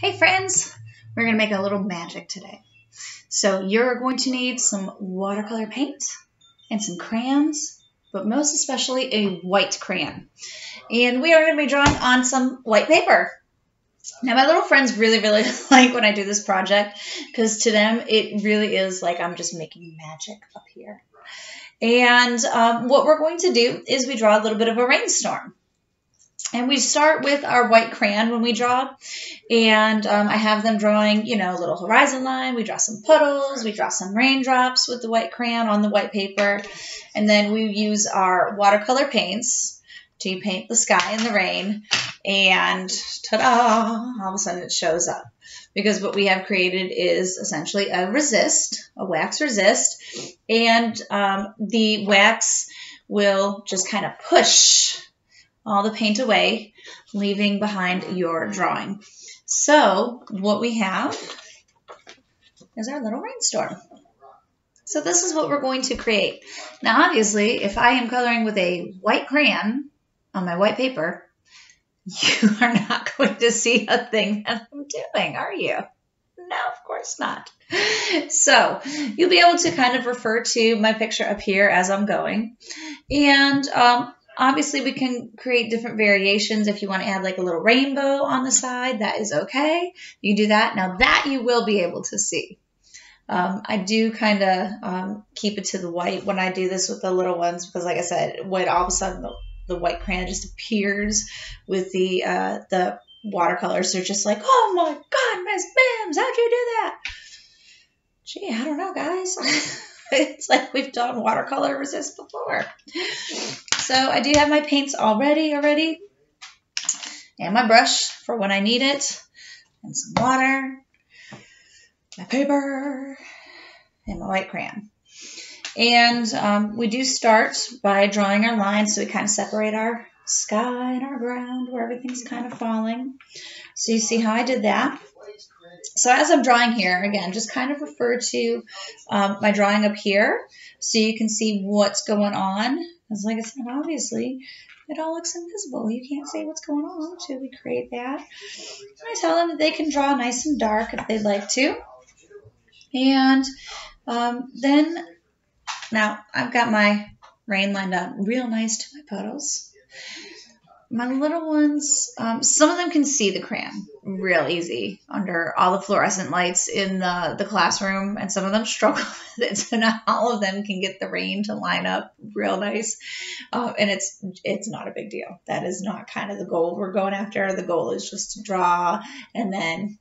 Hey friends, we're going to make a little magic today. So you're going to need some watercolor paint and some crayons, but most especially a white crayon. And we are going to be drawing on some white paper. Now my little friends really like when I do this project because to them it really is like I'm just making magic up here. And what we're going to do is we draw a little bit of a rainstorm. And we start with our white crayon when we draw. And I have them drawing, a little horizon line. We draw some puddles. We draw some raindrops with the white crayon on the white paper. And then we use our watercolor paints to paint the sky and the rain. And ta-da! All of a sudden it shows up. Because what we have created is essentially a wax resist. And the wax will just kind of push all the paint away, leaving behind your drawing. So what we have is our little rainstorm. So this is what we're going to create. Now obviously, if I am coloring with a white crayon on my white paper, you are not going to see a thing that I'm doing, are you? No, of course not. So you'll be able to kind of refer to my picture up here as I'm going. And obviously, we can create different variations. If you want to add like a little rainbow on the side, that is okay. You do that. Now that you will be able to see. I do kind of keep it to the white when I do this with the little ones because, like I said, when all of a sudden the white crayon just appears with the watercolors, they're just like, oh my God, Miss Bims, how'd you do that? Gee, I don't know, guys. It's like we've done watercolor resist before. So I do have my paints all ready already. And my brush for when I need it. And some water. My paper. And my white crayon. And we do start by drawing our lines so we kind of separate our sky and our ground where everything's kind of falling. So you see how I did that. So as I'm drawing here, again, just kind of refer to my drawing up here so you can see what's going on. Because like I said, obviously, it all looks invisible. You can't see what's going on until we create that. I tell them that they can draw nice and dark if they'd like to. And then, now I've got my rain lined up real nice to my puddles. My little ones, some of them can see the crayon real easy under all the fluorescent lights in the classroom, and some of them struggle with it, so not all of them can get the rain to line up real nice, and it's not a big deal. That is not kind of the goal we're going after. The goal is just to draw, and then,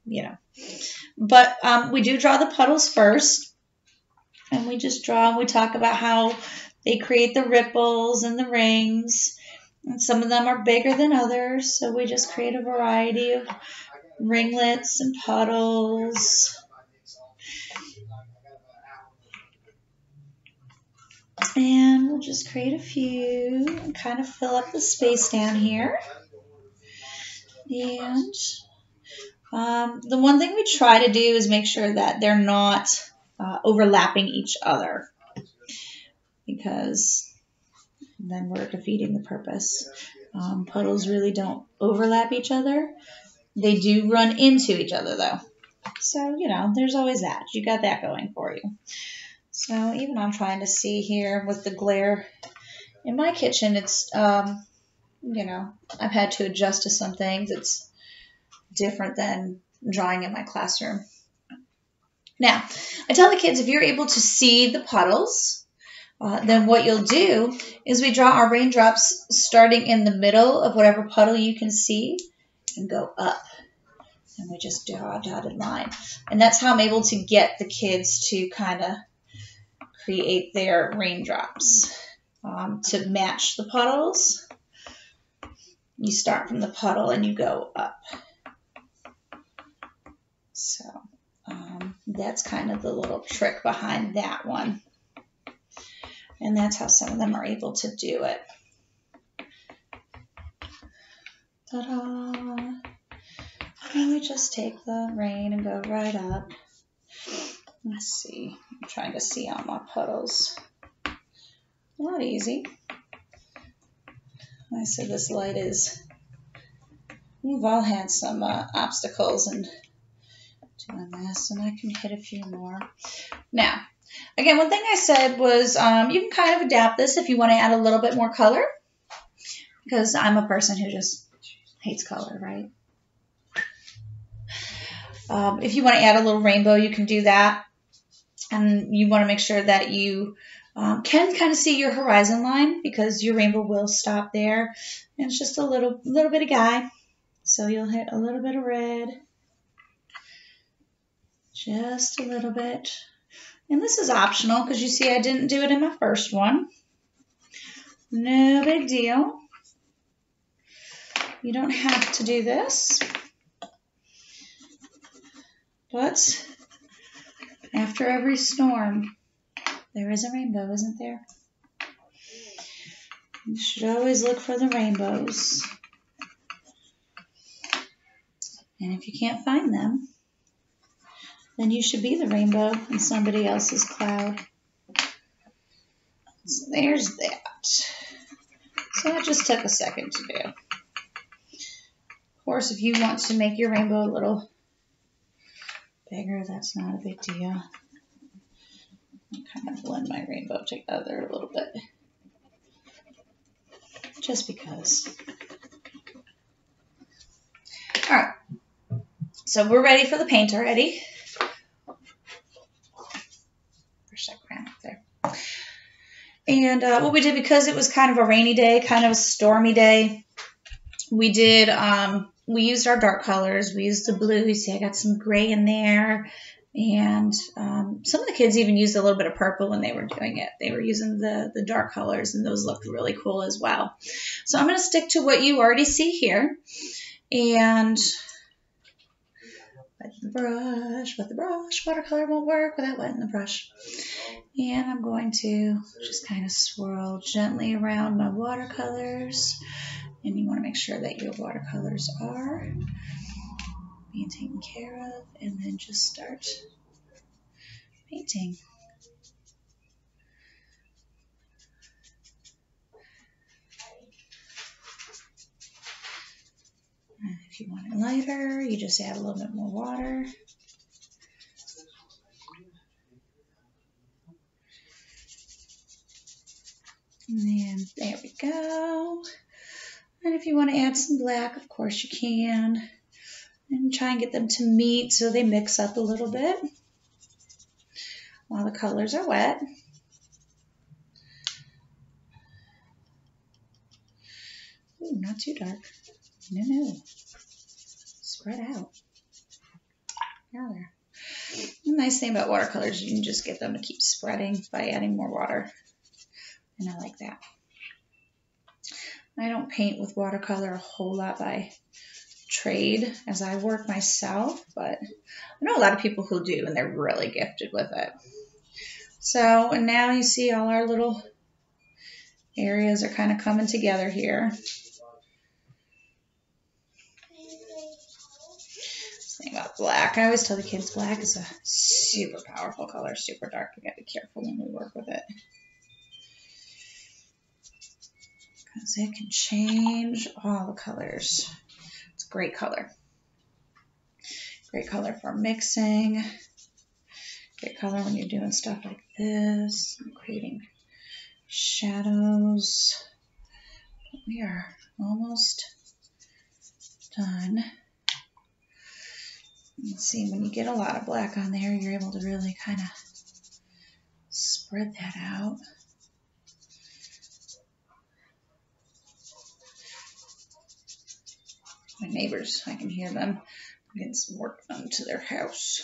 But we do draw the puddles first, and we just draw, and we talk about how they create the ripples and the rings. And some of them are bigger than others, so we just create a variety of ringlets and puddles. And we'll just create a few and kind of fill up the space down here. And the one thing we try to do is make sure that they're not overlapping each other, because then we're defeating the purpose. Puddles really don't overlap each other. They do run into each other, though. So, there's always that. You got that going for you. So, even I'm trying to see here with the glare. In my kitchen, it's, I've had to adjust to some things. It's different than drawing in my classroom. Now, I tell the kids, if you're able to see the puddles, then what you'll do is we draw our raindrops starting in the middle of whatever puddle you can see and go up. And we just draw a dotted line. And that's how I'm able to get the kids to kind of create their raindrops. To match the puddles, you start from the puddle and you go up. So that's kind of the little trick behind that one. And that's how some of them are able to do it. Ta-da! And we just take the rain and go right up. Let's see. I'm trying to see all my puddles. Not easy. I said this light is We've all had some obstacles in doing this, and I can hit a few more. Now, again, one thing I said was you can kind of adapt this if you want to add a little bit more color, because I'm a person who just hates color, right? If you want to add a little rainbow, you can do that. And you want to make sure that you can kind of see your horizon line, because your rainbow will stop there. And it's just a little bit of guy. So you'll hit a little bit of red. Just a little bit. And this is optional, because you see I didn't do it in my first one. No big deal. You don't have to do this. But after every storm, there is a rainbow, isn't there? You should always look for the rainbows. And if you can't find them, then you should be the rainbow in somebody else's cloud. So there's that. So that just took a second to do. Of course, if you want to make your rainbow a little bigger, that's not a big deal. I'll kind of blend my rainbow together a little bit. Just because. All right. So we're ready for the paint already. Push that crayon up there. And what we did, because it was kind of a rainy day, kind of a stormy day, we did, we used our dark colors. We used the blue. You see I got some gray in there. And some of the kids even used a little bit of purple when they were doing it. They were using the dark colors, and those looked really cool as well. So I'm going to stick to what you already see here. And wet the brush, watercolor won't work without wetting the brush. And I'm going to just kind of swirl gently around my watercolors. And you want to make sure that your watercolors are being taken care of, and then just start painting. And if you want it lighter, you just add a little bit more water. And then there we go. And if you want to add some black, of course you can. And try and get them to meet so they mix up a little bit while the colors are wet. Ooh, not too dark. No. Spread out. Now there. The nice thing about watercolors, you can just get them to keep spreading by adding more water. And I like that. I don't paint with watercolor a whole lot by trade as I work myself, but I know a lot of people who do, and they're really gifted with it. So, and now you see all our little areas are kind of coming together here. This thing about black, I always tell the kids black is a super powerful color, super dark. You gotta be careful when we work with it, because it can change all the colors. It's a great color. Great color for mixing. Great color when you're doing stuff like this, creating shadows. We are almost done. Let's see, when you get a lot of black on there, you're able to really kind of spread that out. My neighbors, I can hear them getting some work done to their house.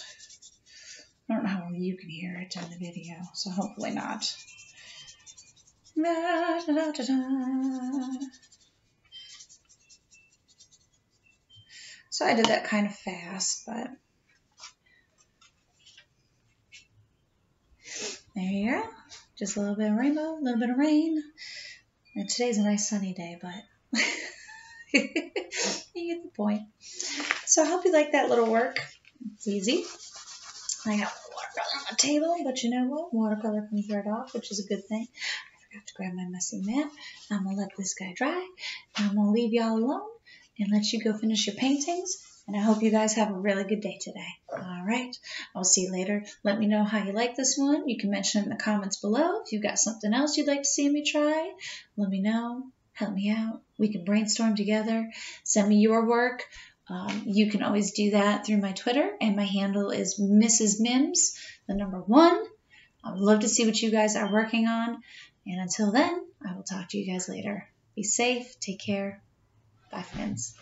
I don't know how well you can hear it in the video, so hopefully not. Da, da, da, da, da. So I did that kind of fast, but there you go. Just a little bit of rainbow, a little bit of rain. And today's a nice sunny day, but you get the point. So I hope you like that little work. It's easy. I got watercolor on my table, but you know what? Watercolor comes right off, which is a good thing. I forgot to grab my messy mat. I'm going to let this guy dry. I'm going to leave y'all alone. and let you go finish your paintings. And I hope you guys have a really good day today. All right. I'll see you later. Let me know how you like this one. You can mention it in the comments below. If you've got something else you'd like to see me try, let me know. Help me out. We can brainstorm together. Send me your work. You can always do that through my Twitter, and my handle is Mrs. Mims, the number 1. I would love to see what you guys are working on. And until then, I will talk to you guys later. Be safe. Take care. Bye, friends.